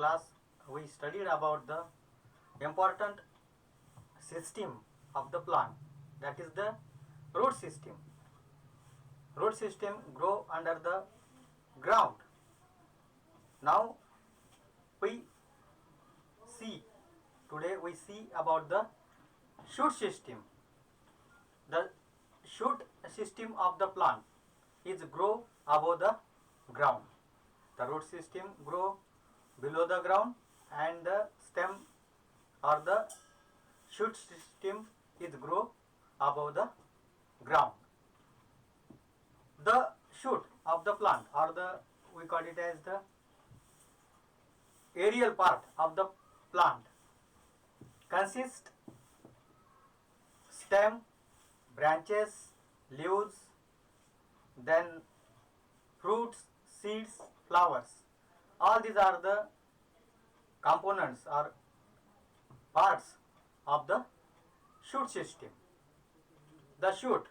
class we studied about the important system of the plant, that is the root system. Root system grow under the ground. Now we see today we see about the shoot system. The shoot system of the plant is grow above the ground. The root system grow below the ground, and the stem or the shoot system is grow above the ground. The shoot of the plant, or the we call it as the aerial part of the plant, consists stem, branches, leaves, then fruits, seeds, flowers. All these are the components or parts of the shoot system. The shoot,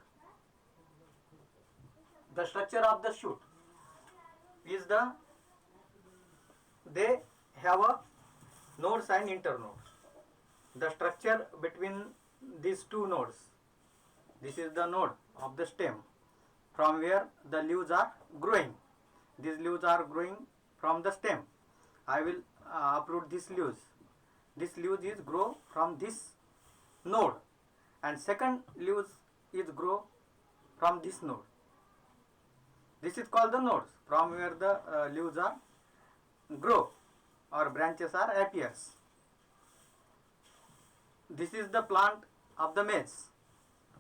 the structure of the shoot is they have a nodes and internodes. The structure between these two nodes, this is the node of the stem from where the leaves are growing. These leaves are growing from the stem. I will uproot these leaves. This leaves is grow from this node, and second leaves is grow from this node. This is called the nodes from where the leaves are grow or branches are appears. This is the plant of the maize,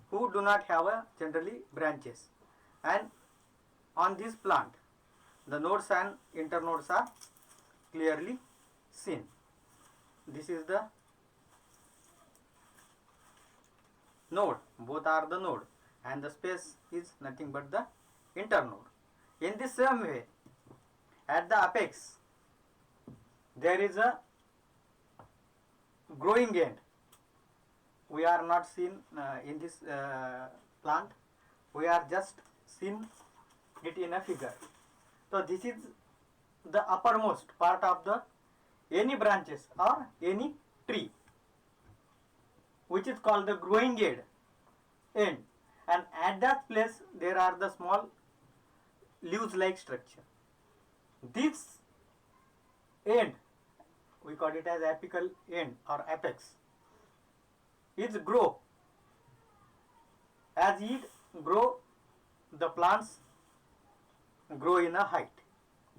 who do not have generally branches, and on this plant the nodes and internodes are clearly seen. This is the node, both are the node, and the space is nothing but the internode. In the same way, at the apex there is a growing end. We are not seen in this plant, we are just seen it in a figure. So this is the uppermost part of the any branches or any tree, which is called the growing end, and at that place there are the small leaves like structure. This end, we call it as apical end or apex, is grow. As it grow, the plants grow in a height,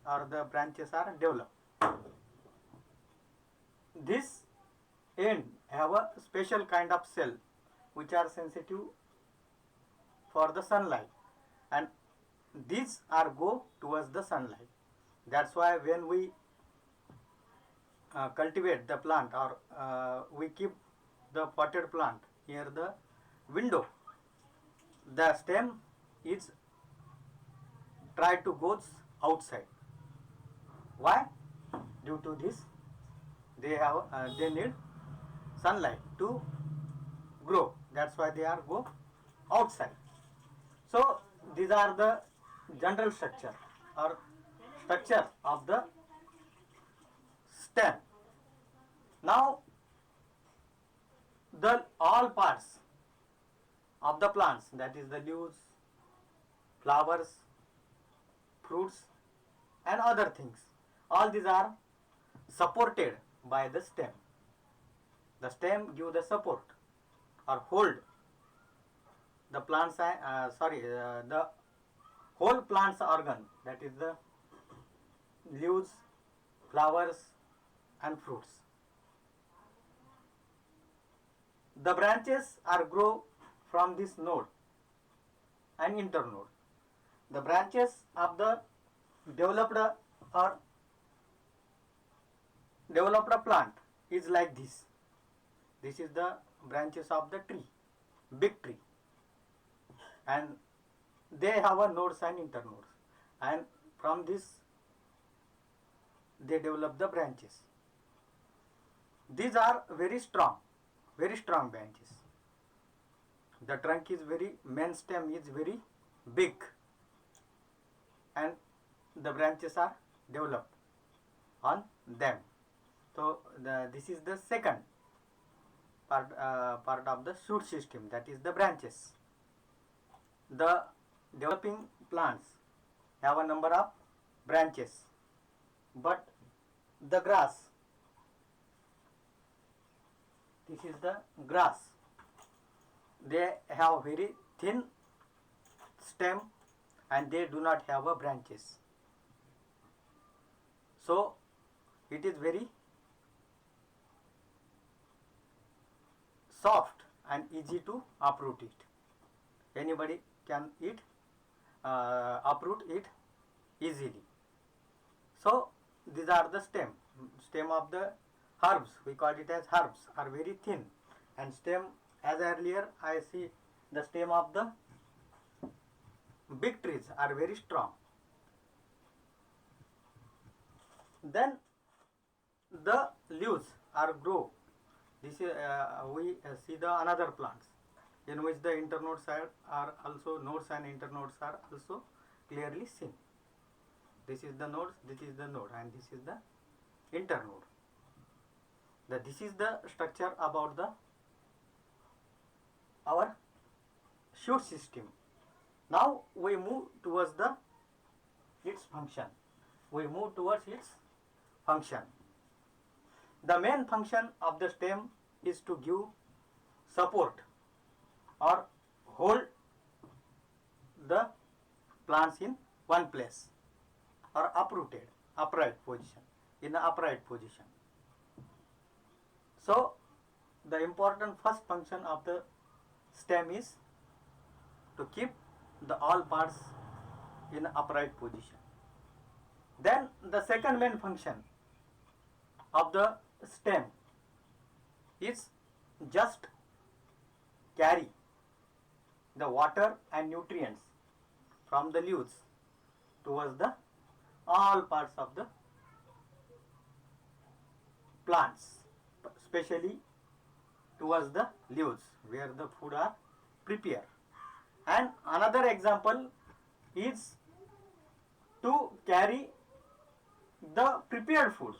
or the branches are developed. This end have a special kind of cell which are sensitive for the sunlight, and these are go towards the sunlight. That's why when we cultivate the plant, or we keep the potted plant near the window, the stem is try to go outside. Why? Due to this, they need sunlight to grow. That's why they are go outside. So these are the general structure or structure of the stem. Now the all parts of the plants, that is the leaves, flowers, fruits and other things, all these are supported by the stem. The stem give the support or hold the plants, the whole plant's organ, that is the leaves, flowers and fruits. The branches are grow from this node and internode. The branches of the developed plant is like this. This is the branches of the tree, big tree, and they have a nodes and internodes, and from this they develop the branches. These are very strong branches. The trunk is main stem is very big, and the branches are developed on them. So this is the second part of the shoot system, that is the branches. The developing plants have a number of branches, but the grass, this is the grass, they have very thin stem and they do not have a branches. So it is very soft and easy to uproot it. Anybody can uproot it easily. So these are the stem of the herbs, we call it as herbs, are very thin, and stem, as earlier I see, the stem of the big trees are very strong. Then the leaves are grow. This is we see the another plants in which the internodes are also, nodes and internodes are also clearly seen. This is the nodes, this is the node, and this is the internode. This is the structure about the our shoot system. Now we move towards its function. The main function of the stem is to give support or hold the plants in one place, or upright position. So the important first function of the stem is to keep all parts in upright position. Then the second main function of the stem is just carry the water and nutrients from the leaves towards the all parts of the plants, especially towards the leaves where the food are prepared. And another example is to carry the prepared food.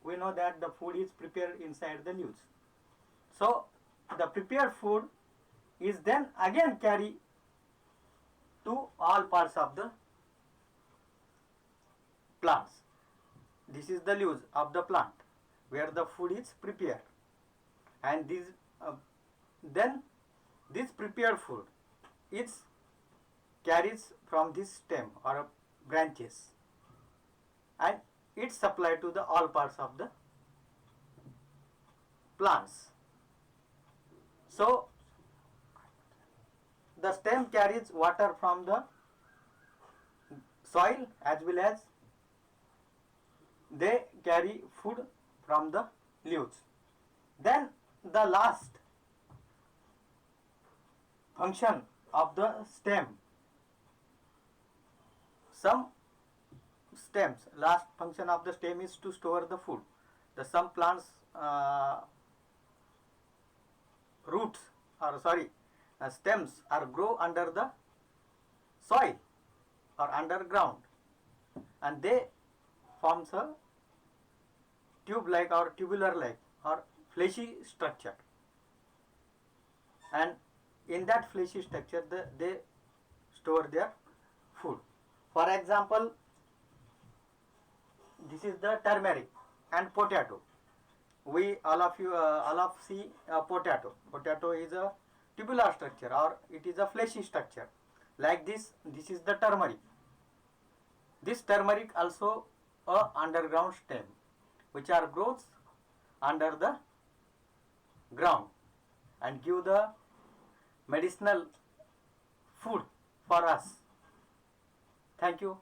We know that the food is prepared inside the leaves. So the prepared food is then again carried to all parts of the plants. This is the leaves of the plant where the food is prepared, and then this prepared food is carries from this stem or branches, and it's supplied to the all parts of the plants. So the stem carries water from the soil as well as they carry food from the leaves. Then the last function of the stem, last function of the stem is to store the food. Some plants stems are grow under the soil or underground, and they forms a tube-like or tubular-like or fleshy structure, and in that fleshy structure they store their food. For example, this is the turmeric and potato. We all of see potato. Potato is a tubular structure or it is a fleshy structure. Like this is the turmeric. This turmeric also a underground stem, which are grows under the ground and give the medicinal food for us. Thank you.